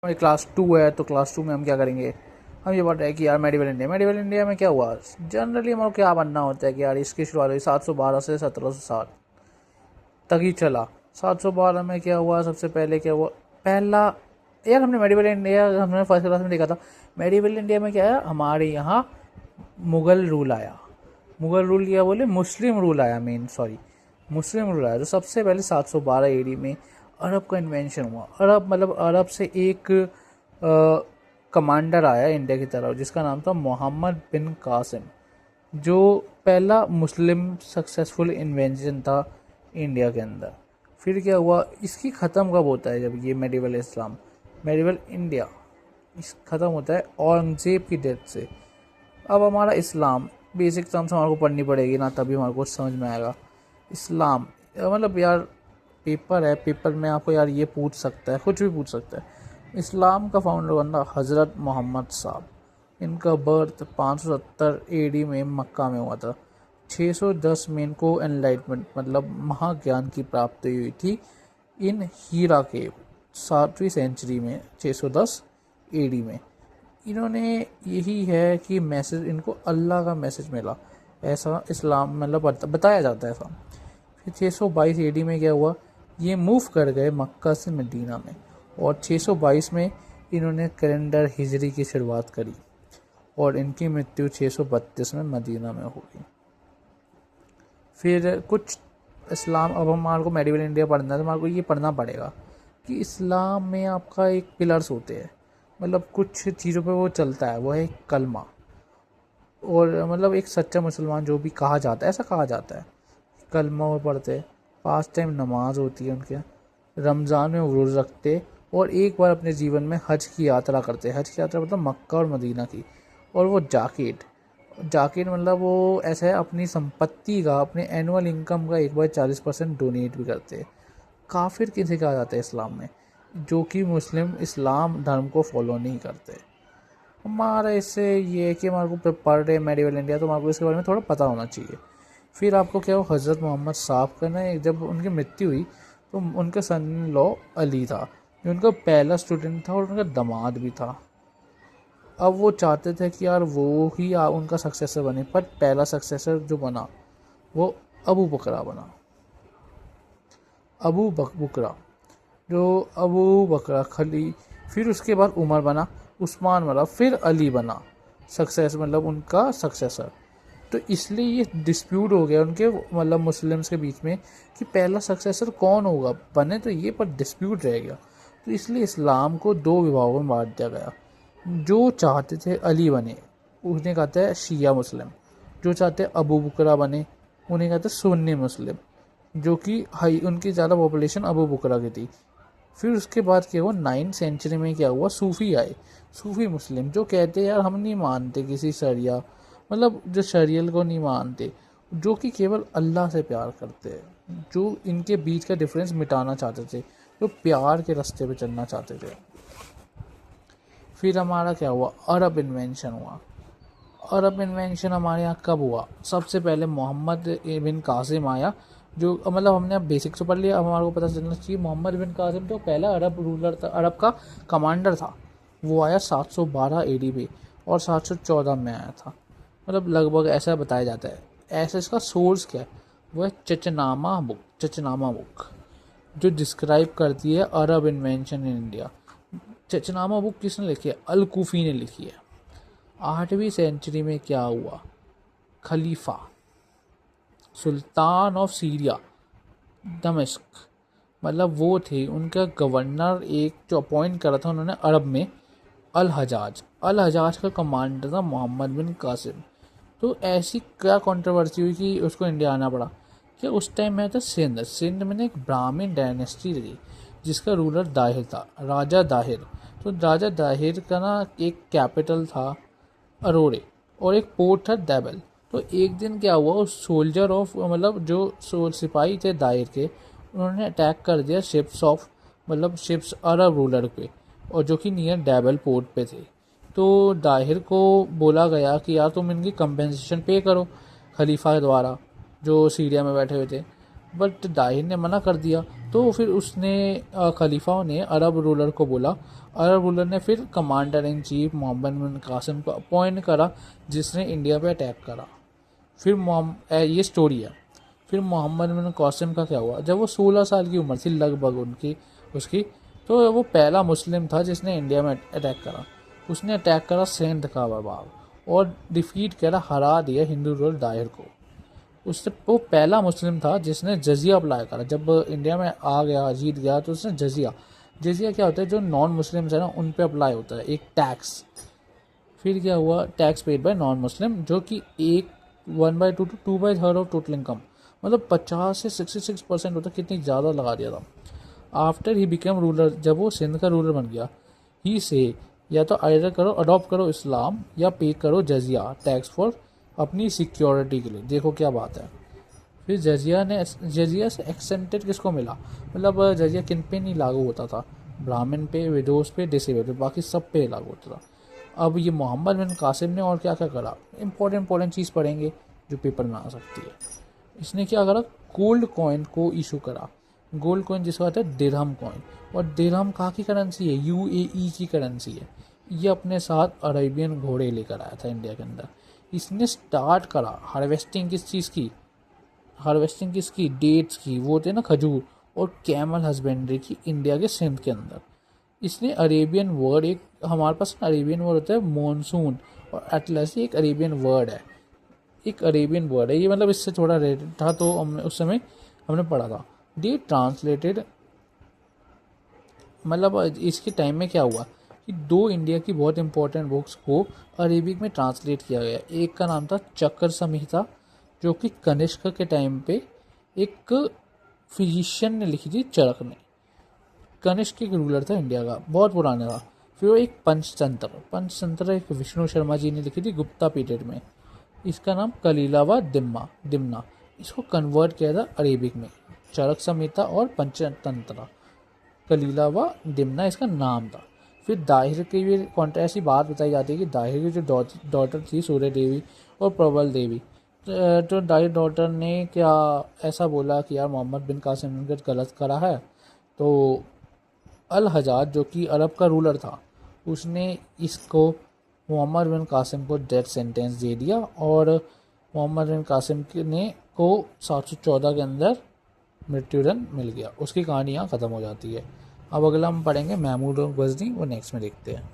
हमारी क्लास 2 है, तो क्लास 2 में हम क्या करेंगे, हम ये पढ़ रहे हैं कि यार मेडिवल इंडिया में क्या हुआ। जनरली हमारा क्या बनना होता है कि यार इसकी शुरुआत हुई 712 से 1707 तक ही चला। 712 में क्या हुआ, सबसे पहले क्या हुआ, पहला, यार हमने मेडिवल इंडिया हमने फर्स्ट क्लास में देखा था। मेडिवल इंडिया में क्या है, हमारे यहाँ मुग़ल रूल आया। मुग़ल रूल क्या बोले, मुस्लिम रूल आया, मुस्लिम रूल आया। तो सबसे पहले 712 एडी में अरब का इन्वेंशन हुआ। अरब मतलब अरब से एक कमांडर आया इंडिया की तरफ, जिसका नाम था मोहम्मद बिन कासिम, जो पहला मुस्लिम सक्सेसफुल इन्वेंशन था इंडिया के अंदर। फिर क्या हुआ, इसकी ख़त्म कब होता है, जब ये मेडिवल इस्लाम, मेडिवल इंडिया इस ख़त्म होता है औरंगज़ेब की डेथ से। अब हमारा इस्लाम, बेसिक टर्म्स हमारे को पढ़नी पड़ेगी ना, तभी हमारे को समझ में आएगा। इस्लाम मतलब यार पेपर है, पेपर में आपको यार ये पूछ सकता है, कुछ भी पूछ सकता है। इस्लाम का फाउंडर बंदा हज़रत मोहम्मद साहब, इनका बर्थ 570 एडी में मक्का में हुआ था। 610 में इनको एनलाइटमेंट मतलब महाज्ञान की प्राप्ति हुई थी इन हीरा के 7वीं सेंचुरी में, 610 एडी में। इन्होंने यही है कि मैसेज इनको अल्लाह का मैसेज मिला, ऐसा इस्लाम मतलब बताया जाता है ऐसा। फिर 622 एडी में क्या हुआ, ये मूव कर गए मक्का से मदीना में, और 622 में इन्होंने कैलेंडर हिजरी की शुरुआत करी, और इनकी मृत्यु 632 में मदीना में हो गई। फिर कुछ इस्लाम, अब हमारे को मेडिवल इंडिया पढ़ना है तो हमारे को ये पढ़ना पड़ेगा कि इस्लाम में आपका एक पिलर्स होते हैं, मतलब कुछ चीज़ों पे वो चलता है, वो है कलमा। और मतलब एक सच्चा मुसलमान जो भी कहा जाता है, ऐसा कहा जाता है, कलमा वो पढ़ते, 5 टाइम नमाज होती है उनके, रमज़ान में वो रोज़ रखते, और एक बार अपने जीवन में हज की यात्रा करते। हज की यात्रा मतलब मक्का और मदीना की। और वो जाकिर मतलब वो ऐसा है, अपनी संपत्ति का, अपने एनुअल इनकम का एक बार 40% डोनेट भी करते हैं। काफिर किसे कहा जाता है इस्लाम में, जो कि मुस्लिम इस्लाम धर्म को फॉलो नहीं करते। हमारा इससे ये है कि हमारे को पढ़ रहे मेडिवल इंडिया, तो हमारे को इसके बारे में थोड़ा पता होना चाहिए। फिर आपको क्या हो, हज़रत मोहम्मद साहब का ना, जब उनकी मृत्यु हुई तो उनका सन लॉ अली था, जो उनका पहला स्टूडेंट था और उनका दामाद भी था। अब वो चाहते थे कि यार वो ही उनका सक्सेसर बने, पर पहला सक्सेसर जो बना वो अबू बकरा बना। बुकरा, जो अबू बकरा खली। फिर उसके बाद उमर बना, उस्मान बना, फिर अली बना सक्सेस मतलब उनका सक्सेसर। तो इसलिए ये डिस्प्यूट हो गया उनके मतलब मुस्लिम्स के बीच में कि पहला सक्सेसर कौन होगा, बने तो ये, पर डिस्प्यूट रह गया। तो इसलिए इस्लाम को 2 विभागों में बांट दिया गया। जो चाहते थे अली बने उन्हें कहते हैं शिया मुस्लिम, जो चाहते अबू बकरा बने उन्हें कहते हैं सुन्नी मुस्लिम, जो कि हाई उनकी ज़्यादा पॉपुलेशन अबू बकरा की थी। फिर उसके बाद क्या हुआ, 9th सेंचुरी में क्या हुआ, सूफ़ी आए, सूफ़ी मुस्लिम, जो कहते हैं यार हम नहीं मानते किसी शरिया, मतलब जो शरीयत को नहीं मानते, जो कि केवल अल्लाह से प्यार करते हैं, जो इनके बीच का डिफरेंस मिटाना चाहते थे, जो प्यार के रास्ते पे चलना चाहते थे। फिर हमारा क्या हुआ, अरब इन्वेंशन हुआ। अरब इन्वेंशन हमारे यहाँ कब हुआ, सबसे पहले मोहम्मद बिन कासिम आया, जो मतलब हमने अब बेसिक्स तो पढ़ लिया, अब हमारे को पता चलना चाहिए मोहम्मद बिन कासिम तो पहला अरब रूलर था, अरब का कमांडर था। वो आया 712 एडी में और 714 में आया था, मतलब लगभग ऐसा बताया जाता है। ऐसा इसका सोर्स क्या है, वो है चचनामा बुक, जो डिस्क्राइब करती है Arab invasion in India. Chachnama book किसने लिखी है, अल कूफी ने लिखी है। 8वीं सेंचुरी में क्या हुआ, खलीफा सुल्तान ऑफ सीरिया दमिश्क, मतलब वो थे, उनका गवर्नर एक जो अपॉइंट करा था उन्होंने अरब में, अल हजाज का कमांडर था मोहम्मद बिन कासिम। तो ऐसी क्या कंट्रोवर्सी हुई कि उसको इंडिया आना पड़ा, कि उस टाइम में था सिंध में एक ब्राह्मण डायनेस्टी थी जिसका रूलर दाहिर था, राजा दाहिर। तो राजा दाहिर का ना एक कैपिटल था अरोड़े, और एक पोर्ट था दैबल। तो एक दिन क्या हुआ, उस सोल्जर ऑफ मतलब जो सिपाही थे दाहिर के, उन्होंने अटैक कर दिया शिप्स अरब रूलर पे, और जो कि नियर डैबल पोर्ट पे थे। तो दाहिर को बोला गया कि यार तुम इनकी कंपेंसेशन पे करो, खलीफा द्वारा, जो सीरिया में बैठे हुए थे। बट दाहिर ने मना कर दिया। तो फिर उसने खलीफा ने अरब रूलर को बोला। अरब रूलर ने फिर कमांडर इन चीफ मोहम्मद बिन कासिम को अपॉइंट करा, जिसने इंडिया पे अटैक करा। फिर ये स्टोरी है। फिर मोहम्मद बिन कासिम का क्या हुआ, जब वो 16 साल की उम्र थी लगभग उसकी, तो वो पहला मुस्लिम था जिसने इंडिया में अटैक करा। उसने अटैक करा सिंध का बबाब और डिफीट करा, हरा दिया हिंदू रूलर दाहिर को। उससे वो पहला मुस्लिम था जिसने जजिया अप्लाई करा। जब इंडिया में आ गया, जीत गया, तो उसने जजिया क्या होता है, जो नॉन मुस्लिम्स है ना उन पे अप्लाई होता है, एक टैक्स। फिर क्या हुआ, tax paid by non Muslim, जो कि 1/2 to 2/3 ऑफ टोटल इनकम, मतलब 50 से 66% होता, कितनी ज़्यादा लगा दिया था। आफ्टर ही बिकेम रूलर, जब वो सिंध का रूलर बन गया, ही से या तो आइडर करो, अडॉप्ट करो इस्लाम, या पे करो जजिया टैक्स फॉर अपनी सिक्योरिटी के लिए। देखो क्या बात है। फिर जजिया से एक्सेंटेड किसको मिला, मतलब जजिया किन पे नहीं लागू होता था, ब्राह्मण पे, विडोज पे, डिसेबल पे, बाकी सब पे लागू होता था। अब ये मोहम्मद बिन कासिम ने और क्या क्या करा, इंपॉर्टेंट चीज़ पढ़ेंगे जो पेपर में आ सकती है। इसने क्या करा, गोल्ड कॉइन को इशू करा। गोल्ड कॉइन जिसको कहते हैं दिरहम कॉइन, और दिरहम कहाँ की करेंसी है, यूएई की करेंसी है। ये अपने साथ अरेबियन घोड़े लेकर आया था इंडिया के अंदर। इसने स्टार्ट करा हार्वेस्टिंग किसकी, डेट्स की, वो थे ना खजूर, और कैमल हस्बेंड्री की इंडिया के सिंध के अंदर। इसने अरेबियन वर्ड, एक हमारे पास अरेबियन वर्ड होता है मॉनसून, और एटलस एक अरेबियन वर्ड है, ये मतलब इससे थोड़ा रिलेटेड था, तो हमने उस समय पढ़ा था। दे ट्रांसलेटेड, मतलब इसके टाइम में क्या हुआ कि 2 इंडिया की बहुत इंपॉर्टेंट बुक्स को अरेबिक में ट्रांसलेट किया गया। एक का नाम था चक्र संहिता, जो कि कनिष्क के टाइम पे एक फिजिशियन ने लिखी थी, चरक ने। कनिष्क एक रूलर था इंडिया का, बहुत पुराना था। फिर वो एक पंचतंत्र एक विष्णु शर्मा जी ने लिखी थी गुप्ता पीरियड में। इसका नाम कलीला व दिमना, इसको कन्वर्ट किया था अरेबिक में। चरक संहिता और पंचतंत्र, कलीला व दिमना इसका नाम था। फिर दाहिर की भी ऐसी बात बताई जाती है कि दाहिर की जो डॉटर थी सूर्य देवी और प्रबल देवी, तो दाहिर डॉटर ने क्या ऐसा बोला कि यार मोहम्मद बिन कासिम ने गलत करा है, तो अल हजाज जो कि अरब का रूलर था, उसने इसको मोहम्मद बिन कासिम को डेथ सेंटेंस दे दिया, और मोहम्मद बिन कासिम ने को 714 के अंदर मृत्युदंड मिल गया। उसकी कहानी यहाँ ख़त्म हो जाती है। अब अगला हम पढ़ेंगे महमूद गजनी, वो नेक्स्ट में देखते हैं।